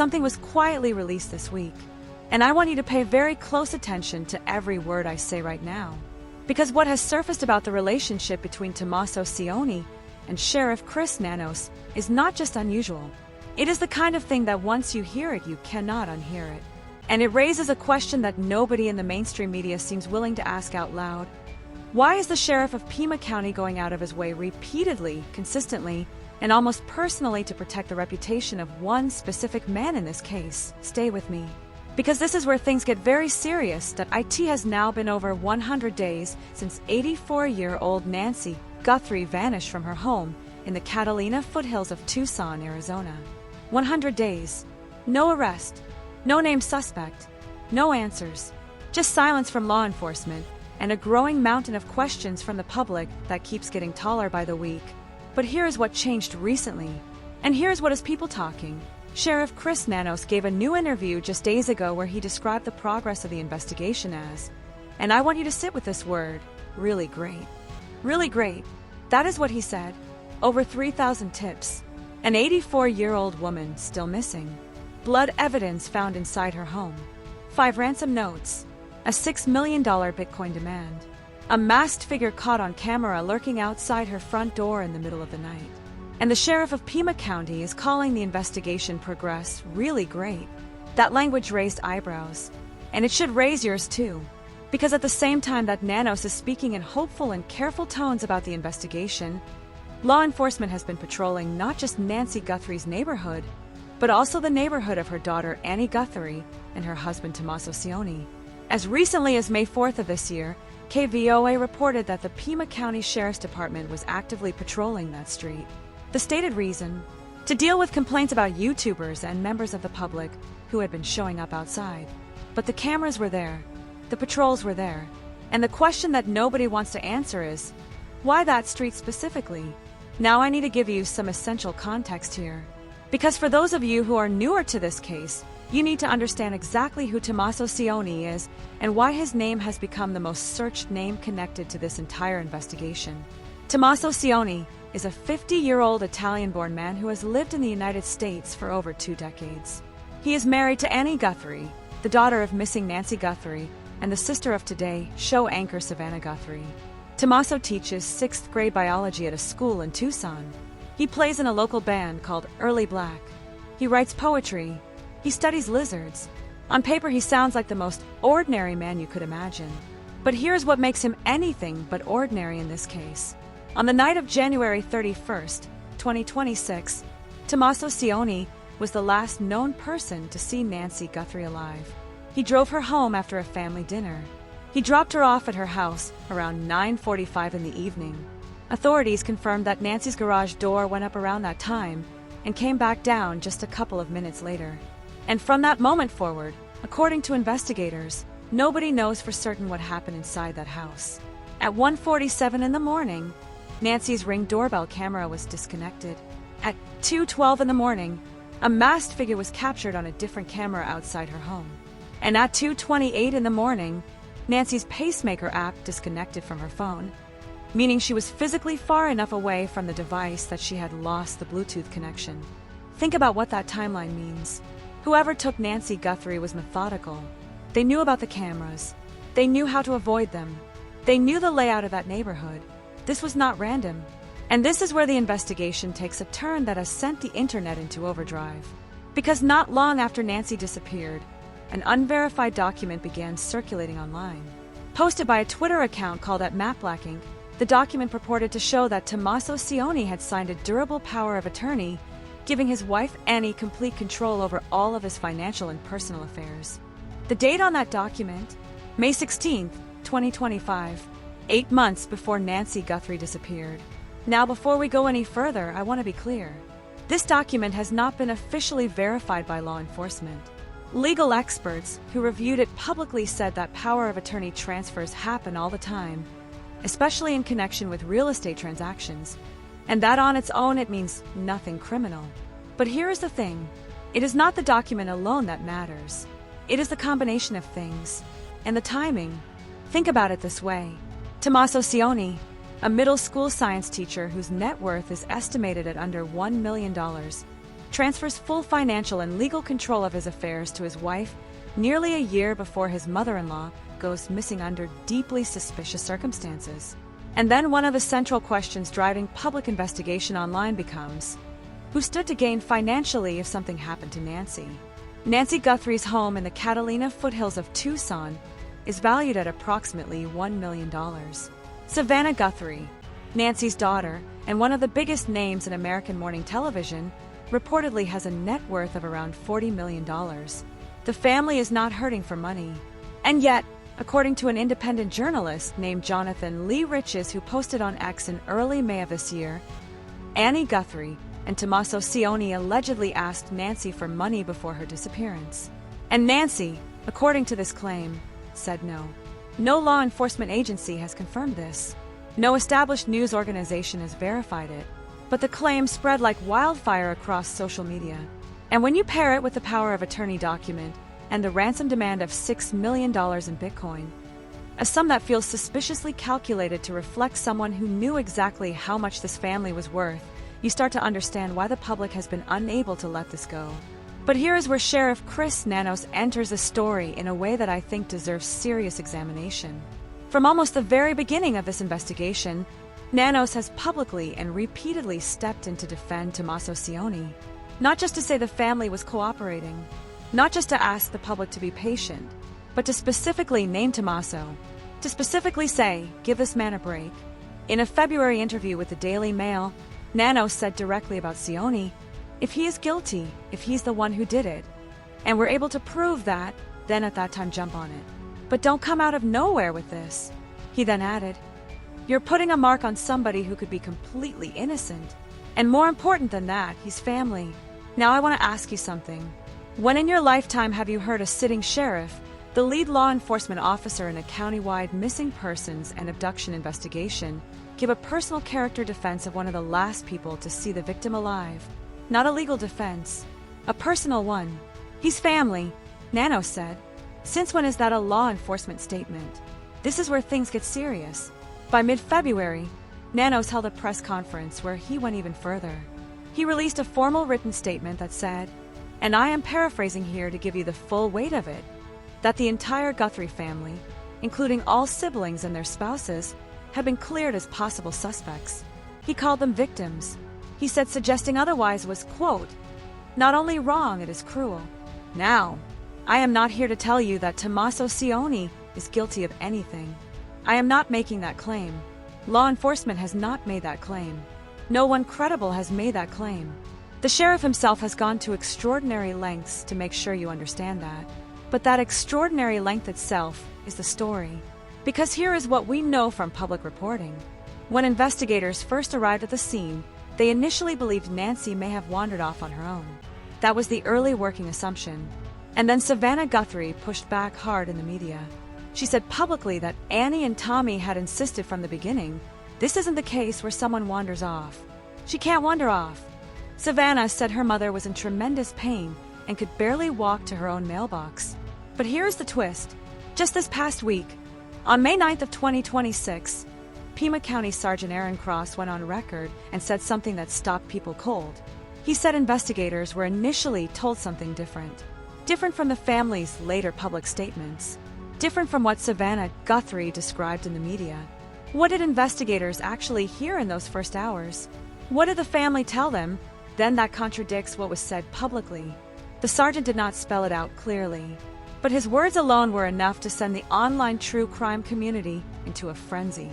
something was quietly released this week. And I want you to pay very close attention to every word I say right now. Because what has surfaced about the relationship between Tommaso Cioni and Sheriff Chris Nanos is not just unusual. It is the kind of thing that once you hear it, you cannot unhear it. And it raises a question that nobody in the mainstream media seems willing to ask out loud. Why is the sheriff of Pima County going out of his way repeatedly, consistently, and almost personally to protect the reputation of one specific man in this case? Stay with me. Because this is where things get very serious. That it has now been over 100 days since 84-year-old Nancy Guthrie vanished from her home in the Catalina foothills of Tucson, Arizona. 100 days. No arrest. No named suspect. No answers. Just silence from law enforcement and a growing mountain of questions from the public that keeps getting taller by the week. But here's what changed recently. And here's what is people talking. Sheriff Chris Nanos gave a new interview just days ago where he described the progress of the investigation as, and I want you to sit with this word, really great. Really great. That is what he said. Over 3,000 tips. An 84-year-old woman still missing. Blood evidence found inside her home. 5 ransom notes. A $6 million Bitcoin demand. A masked figure caught on camera lurking outside her front door in the middle of the night. And the sheriff of Pima County is calling the investigation progress really great. That language raised eyebrows. And it should raise yours too. Because at the same time that Nanos is speaking in hopeful and careful tones about the investigation, law enforcement has been patrolling not just Nancy Guthrie's neighborhood, but also the neighborhood of her daughter Annie Guthrie and her husband Tommaso Cioni. As recently as May 4th of this year, KVOA reported that the Pima County Sheriff's Department was actively patrolling that street. The stated reason? To deal with complaints about YouTubers and members of the public who had been showing up outside. But the cameras were there, the patrols were there, and the question that nobody wants to answer is, why that street specifically? Now I need to give you some essential context here. Because for those of you who are newer to this case, you need to understand exactly who Tommaso Cioni is and why his name has become the most searched name connected to this entire investigation. Tommaso Cioni is a 50-year-old Italian-born man who has lived in the United States for over 2 decades. He is married to Annie Guthrie, the daughter of missing Nancy Guthrie, and the sister of Today show anchor Savannah Guthrie. Tommaso teaches 6th grade biology at a school in Tucson. He plays in a local band called Early Black. He writes poetry. He studies lizards. On paper, he sounds like the most ordinary man you could imagine. But here's what makes him anything but ordinary in this case. On the night of January 31st, 2026, Tommaso Cioni was the last known person to see Nancy Guthrie alive. He drove her home after a family dinner. He dropped her off at her house around 9:45 in the evening. Authorities confirmed that Nancy's garage door went up around that time and came back down just a couple of minutes later. And from that moment forward, according to investigators, nobody knows for certain what happened inside that house. At 1:47 in the morning, Nancy's Ring doorbell camera was disconnected. At 2:12 in the morning, a masked figure was captured on a different camera outside her home. And at 2:28 in the morning, Nancy's pacemaker app disconnected from her phone, meaning she was physically far enough away from the device that she had lost the Bluetooth connection. Think about what that timeline means. Whoever took Nancy Guthrie was methodical. They knew about the cameras. They knew how to avoid them. They knew the layout of that neighborhood. This was not random. And this is where the investigation takes a turn that has sent the internet into overdrive. Because not long after Nancy disappeared, an unverified document began circulating online. Posted by a Twitter account called @MapBlack Inc., the document purported to show that Tommaso Cioni had signed a durable power of attorney, giving his wife Annie complete control over all of his financial and personal affairs. The date on that document? May 16th, 2025, 8 months before Nancy Guthrie disappeared. Now, before we go any further, I want to be clear. This document has not been officially verified by law enforcement. Legal experts who reviewed it publicly said that power of attorney transfers happen all the time, especially in connection with real estate transactions, and that on its own it means nothing criminal. But here is the thing. It is not the document alone that matters. It is the combination of things. And the timing. Think about it this way. Tommaso Cioni, a middle school science teacher whose net worth is estimated at under $1 million, transfers full financial and legal control of his affairs to his wife nearly a year before his mother-in-law goes missing under deeply suspicious circumstances. And then one of the central questions driving public investigation online becomes, who stood to gain financially if something happened to Nancy? Nancy Guthrie's home in the Catalina foothills of Tucson is valued at approximately $1 million. Savannah Guthrie, Nancy's daughter and one of the biggest names in American morning television, reportedly has a net worth of around $40 million. The family is not hurting for money. And yet, according to an independent journalist named Jonathan Lee Riches who posted on X in early May of this year, Annie Guthrie and Tommaso Cioni allegedly asked Nancy for money before her disappearance. And Nancy, according to this claim, said no. No law enforcement agency has confirmed this. No established news organization has verified it. But the claim spread like wildfire across social media. And when you pair it with the power of attorney document and the ransom demand of $6 million in Bitcoin, a sum that feels suspiciously calculated to reflect someone who knew exactly how much this family was worth, you start to understand why the public has been unable to let this go. But here is where Sheriff Chris Nanos enters the story in a way that I think deserves serious examination. From almost the very beginning of this investigation, Nanos has publicly and repeatedly stepped in to defend Tommaso Cioni. Not just to say the family was cooperating, not just to ask the public to be patient, but to specifically name Tommaso, to specifically say, give this man a break. In a February interview with the Daily Mail, Nanos said directly about Cioni, if he is guilty, if he's the one who did it, and we're able to prove that, then at that time jump on it. But don't come out of nowhere with this. He then added, you're putting a mark on somebody who could be completely innocent. And more important than that, he's family. Now I want to ask you something. When in your lifetime have you heard a sitting sheriff, the lead law enforcement officer in a county-wide missing persons and abduction investigation, give a personal character defense of one of the last people to see the victim alive? Not a legal defense, a personal one. He's family, Nanos said. Since when is that a law enforcement statement? This is where things get serious. By mid-February, Nanos held a press conference where he went even further. He released a formal written statement that said, and I am paraphrasing here to give you the full weight of it, that the entire Guthrie family, including all siblings and their spouses, have been cleared as possible suspects. He called them victims. He said suggesting otherwise was, quote, not only wrong, it is cruel. Now, I am not here to tell you that Tommaso Cioni is guilty of anything. I am not making that claim. Law enforcement has not made that claim. No one credible has made that claim. The sheriff himself has gone to extraordinary lengths to make sure you understand that. But that extraordinary length itself is the story. Because here is what we know from public reporting. When investigators first arrived at the scene, they initially believed Nancy may have wandered off on her own. That was the early working assumption. And then Savannah Guthrie pushed back hard in the media. She said publicly that Annie and Tommy had insisted from the beginning, this isn't the case where someone wanders off. She can't wander off. Savannah said her mother was in tremendous pain and could barely walk to her own mailbox. But here's the twist. Just this past week, on May 9th of 2026, Pima County Sergeant Aaron Cross went on record and said something that stopped people cold. He said investigators were initially told something different. Different from the family's later public statements. Different from what Savannah Guthrie described in the media. What did investigators actually hear in those first hours? What did the family tell them? Then that contradicts what was said publicly. The sergeant did not spell it out clearly, but his words alone were enough to send the online true crime community into a frenzy.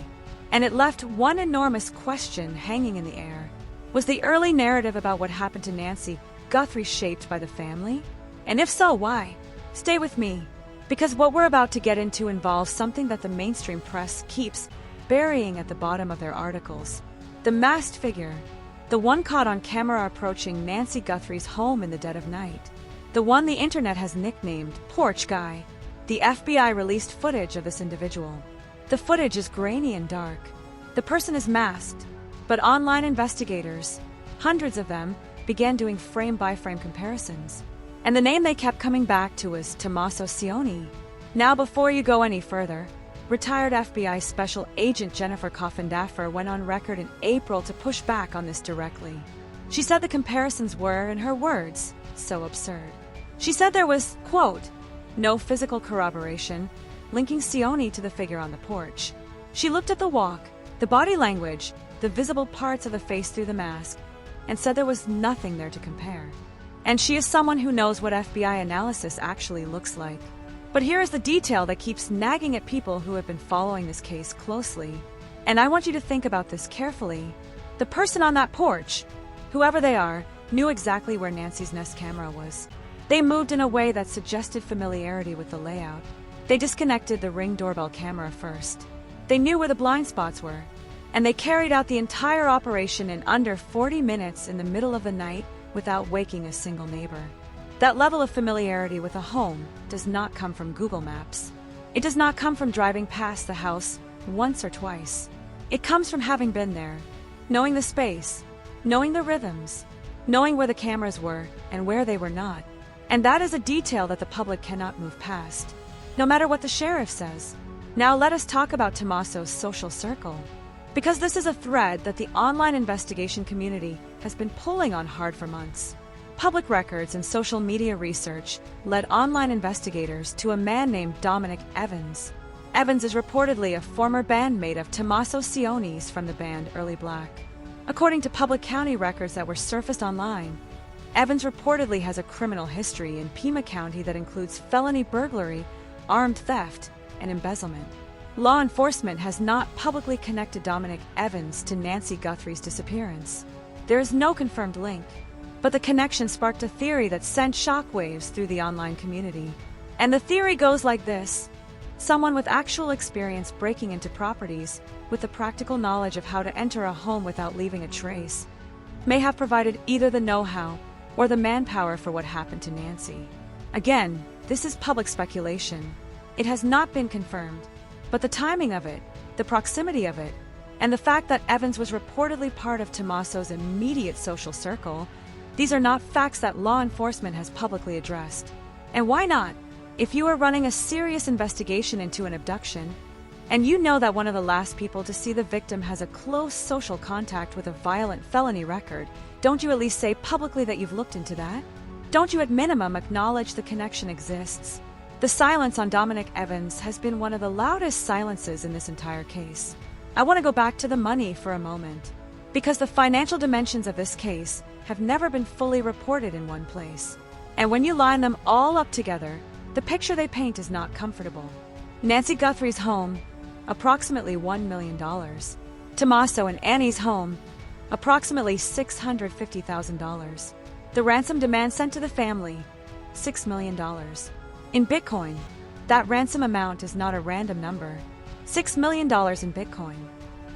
And it left one enormous question hanging in the air. Was the early narrative about what happened to Nancy Guthrie shaped by the family? And if so, why? Stay with me, because what we're about to get into involves something that the mainstream press keeps burying at the bottom of their articles. The masked figure, the one caught on camera approaching Nancy Guthrie's home in the dead of night. The one the internet has nicknamed Porch Guy. The FBI released footage of this individual. The footage is grainy and dark. The person is masked, but online investigators, hundreds of them, began doing frame-by-frame comparisons. And the name they kept coming back to was Tommaso Cioni. Now, before you go any further, retired FBI Special Agent Jennifer Coffin-Daffer went on record in April to push back on this directly. She said the comparisons were, in her words, so absurd. She said there was, quote, no physical corroboration linking Cioni to the figure on the porch. She looked at the walk, the body language, the visible parts of the face through the mask, and said there was nothing there to compare. And she is someone who knows what FBI analysis actually looks like. But here is the detail that keeps nagging at people who have been following this case closely. And I want you to think about this carefully. The person on that porch, whoever they are, knew exactly where Nancy's Nest camera was. They moved in a way that suggested familiarity with the layout. They disconnected the Ring doorbell camera first. They knew where the blind spots were, and they carried out the entire operation in under 40 minutes in the middle of the night without waking a single neighbor. That level of familiarity with a home does not come from Google Maps. It does not come from driving past the house once or twice. It comes from having been there, knowing the space, knowing the rhythms, knowing where the cameras were and where they were not. And that is a detail that the public cannot move past, no matter what the sheriff says. Now let us talk about Tommaso's social circle, because this is a thread that the online investigation community has been pulling on hard for months. Public records and social media research led online investigators to a man named Dominic Evans. Evans is reportedly a former bandmate of Tommaso Cioni's from the band Early Black. According to public county records that were surfaced online, Evans reportedly has a criminal history in Pima County that includes felony burglary, armed theft, and embezzlement. Law enforcement has not publicly connected Dominic Evans to Nancy Guthrie's disappearance. There is no confirmed link, but the connection sparked a theory that sent shockwaves through the online community. And the theory goes like this. Someone with actual experience breaking into properties, with the practical knowledge of how to enter a home without leaving a trace, may have provided either the know-how or the manpower for what happened to Nancy. Again, this is public speculation. It has not been confirmed, but the timing of it, the proximity of it, and the fact that Evans was reportedly part of Tommaso's immediate social circle, these are not facts that law enforcement has publicly addressed. And why not? If you are running a serious investigation into an abduction, and you know that one of the last people to see the victim has a close social contact with a violent felony record, don't you at least say publicly that you've looked into that? Don't you at minimum acknowledge the connection exists? The silence on Dominic Evans has been one of the loudest silences in this entire case. I want to go back to the money for a moment, because the financial dimensions of this case have never been fully reported in one place. And when you line them all up together, the picture they paint is not comfortable. Nancy Guthrie's home, approximately $1 million. Tommaso and Annie's home, approximately $650,000. The ransom demand sent to the family, $6 million. In Bitcoin, that ransom amount is not a random number. $6 million in Bitcoin.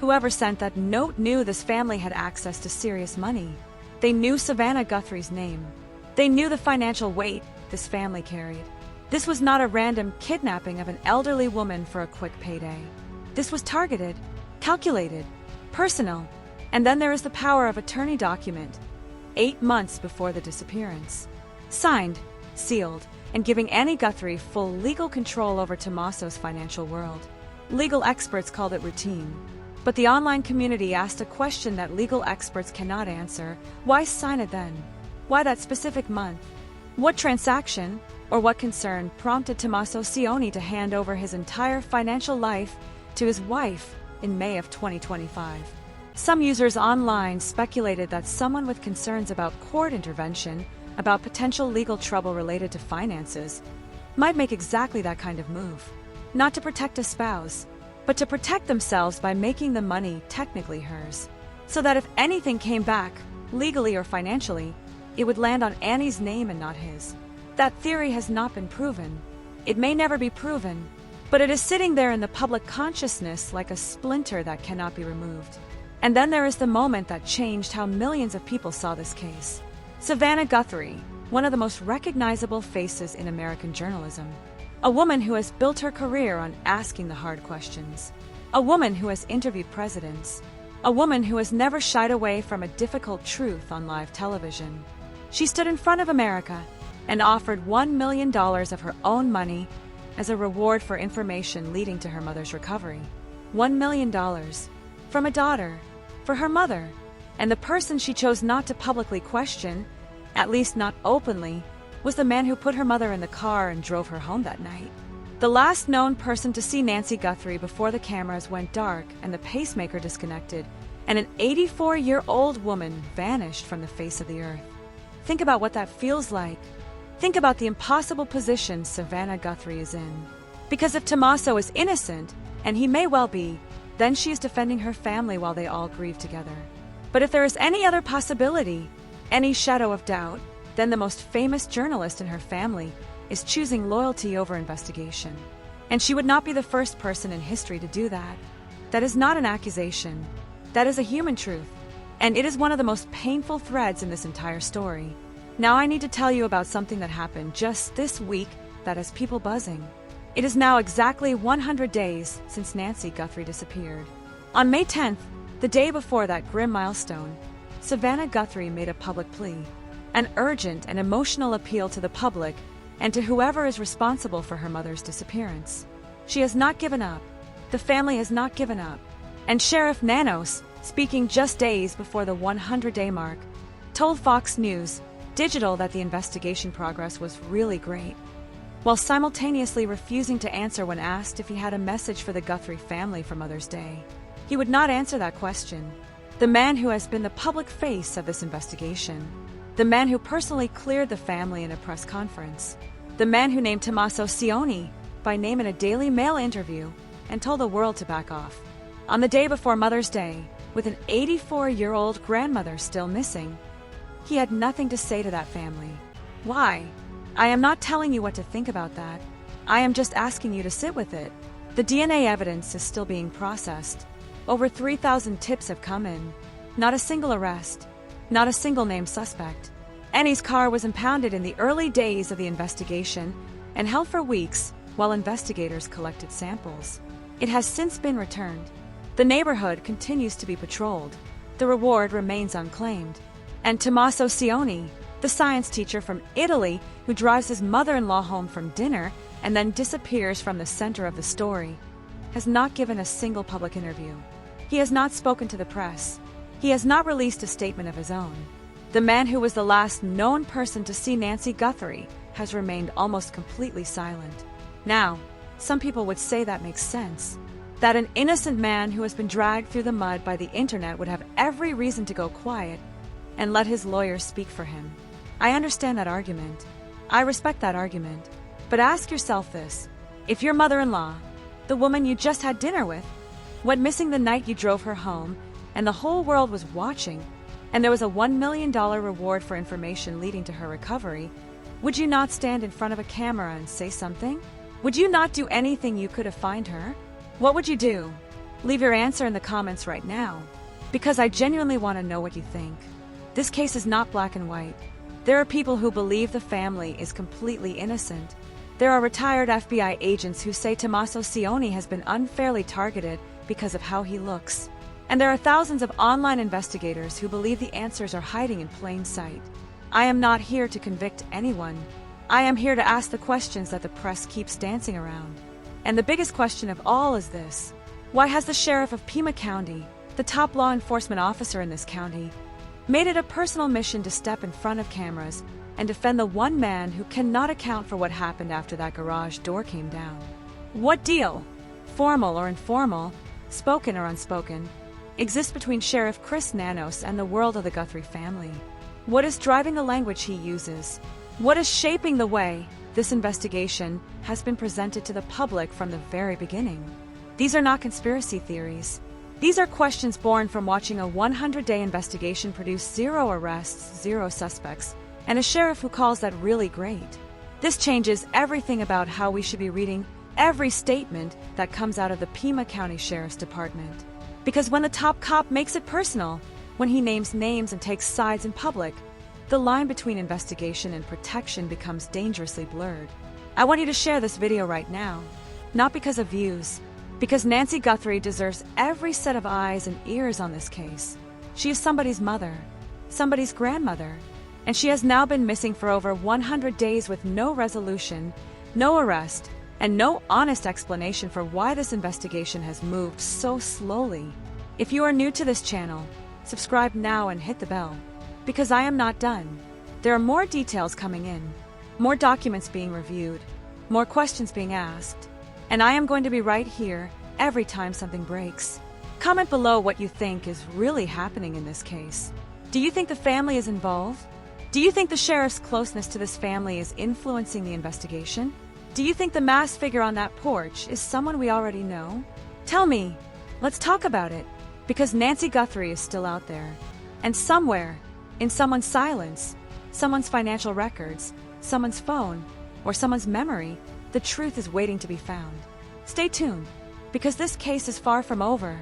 Whoever sent that note knew this family had access to serious money. They knew Savannah Guthrie's name. They knew the financial weight this family carried. This was not a random kidnapping of an elderly woman for a quick payday. This was targeted, calculated, personal, and then there is the power of attorney document, 8 months before the disappearance. Signed, sealed, and giving Annie Guthrie full legal control over Tommaso's financial world. Legal experts called it routine. But the online community asked a question that legal experts cannot answer. Why sign it then? Why that specific month? What transaction or what concern prompted Tommaso Cioni to hand over his entire financial life to his wife in May of 2025? Some users online speculated that someone with concerns about court intervention, about potential legal trouble related to finances, might make exactly that kind of move. Not to protect a spouse, but to protect themselves by making the money technically hers, so that if anything came back, legally or financially, it would land on Annie's name and not his. That theory has not been proven. It may never be proven, but it is sitting there in the public consciousness like a splinter that cannot be removed. And then there is the moment that changed how millions of people saw this case. Savannah Guthrie, one of the most recognizable faces in American journalism. A woman who has built her career on asking the hard questions. A woman who has interviewed presidents. A woman who has never shied away from a difficult truth on live television. She stood in front of America and offered $1 million of her own money as a reward for information leading to her mother's recovery. $1 million from a daughter, for her mother, And the person she chose not to publicly question, at least not openly, was the man who put her mother in the car and drove her home that night. The last known person to see Nancy Guthrie before the cameras went dark and the pacemaker disconnected, and an 84-year-old woman vanished from the face of the earth. Think about what that feels like. Think about the impossible position Savannah Guthrie is in. Because if Tommaso is innocent, and he may well be, then she is defending her family while they all grieve together. But if there is any other possibility, any shadow of doubt, then the most famous journalist in her family is choosing loyalty over investigation. And she would not be the first person in history to do that. That is not an accusation. That is a human truth. And it is one of the most painful threads in this entire story. Now I need to tell you about something that happened just this week that has people buzzing. It is now exactly 100 days since Nancy Guthrie disappeared. On May 10th, the day before that grim milestone, Savannah Guthrie made a public plea, an urgent and emotional appeal to the public and to whoever is responsible for her mother's disappearance. She has not given up. The family has not given up. And Sheriff Nanos, speaking just days before the 100-day mark, told Fox News Digital that the investigation progress was really great, while simultaneously refusing to answer when asked if he had a message for the Guthrie family for Mother's Day. He would not answer that question. The man who has been the public face of this investigation, the man who personally cleared the family in a press conference, the man who named Tommaso Cioni by name in a Daily Mail interview and told the world to back off. On the day before Mother's Day, with an 84-year-old grandmother still missing, he had nothing to say to that family. Why? I am not telling you what to think about that. I am just asking you to sit with it. The DNA evidence is still being processed. Over 3,000 tips have come in. Not a single arrest. Not a single named suspect. Annie's car was impounded in the early days of the investigation and held for weeks while investigators collected samples. It has since been returned. The neighborhood continues to be patrolled. The reward remains unclaimed. And Tommaso Cioni, the science teacher from Italy who drives his mother-in-law home from dinner and then disappears from the center of the story, has not given a single public interview. He has not spoken to the press. He has not released a statement of his own. The man who was the last known person to see Nancy Guthrie has remained almost completely silent. Now, some people would say that makes sense. That an innocent man who has been dragged through the mud by the internet would have every reason to go quiet and let his lawyers speak for him. I understand that argument. I respect that argument. But ask yourself this. If your mother-in-law, the woman you just had dinner with, went missing the night you drove her home, and the whole world was watching, and there was a $1 million reward for information leading to her recovery, would you not stand in front of a camera and say something? Would you not do anything you could to find her? What would you do? Leave your answer in the comments right now, because I genuinely want to know what you think. This case is not black and white. There are people who believe the family is completely innocent. There are retired FBI agents who say Tommaso Cioni has been unfairly targeted because of how he looks. And there are thousands of online investigators who believe the answers are hiding in plain sight. I am not here to convict anyone. I am here to ask the questions that the press keeps dancing around. And the biggest question of all is this. Why has the sheriff of Pima County, the top law enforcement officer in this county, made it a personal mission to step in front of cameras and defend the one man who cannot account for what happened after that garage door came down? What deal, formal or informal, spoken or unspoken, exists between Sheriff Chris Nanos and the world of the Guthrie family? What is driving the language he uses? What is shaping the way this investigation has been presented to the public from the very beginning? These are not conspiracy theories. These are questions born from watching a 100-day investigation produce 0 arrests, 0 suspects, and a sheriff who calls that really great. This changes everything about how we should be reading every statement that comes out of the Pima County Sheriff's Department. Because when the top cop makes it personal, when he names names and takes sides in public, the line between investigation and protection becomes dangerously blurred. I want you to share this video right now, not because of views, because Nancy Guthrie deserves every set of eyes and ears on this case. She is somebody's mother, somebody's grandmother, and she has now been missing for over 100 days with no resolution, no arrest, and no honest explanation for why this investigation has moved so slowly. If you are new to this channel, Subscribe now and hit the bell, because I am not done. There are more details coming in, more documents being reviewed, more questions being asked, and I am going to be right here every time something breaks. Comment below what you think is really happening in this case. Do you think the family is involved? Do you think the sheriff's closeness to this family is influencing the investigation? Do you think the masked figure on that porch is someone we already know? Tell me. Let's talk about it. Because Nancy Guthrie is still out there. And somewhere, in someone's silence, someone's financial records, someone's phone, or someone's memory, the truth is waiting to be found. Stay tuned, because this case is far from over.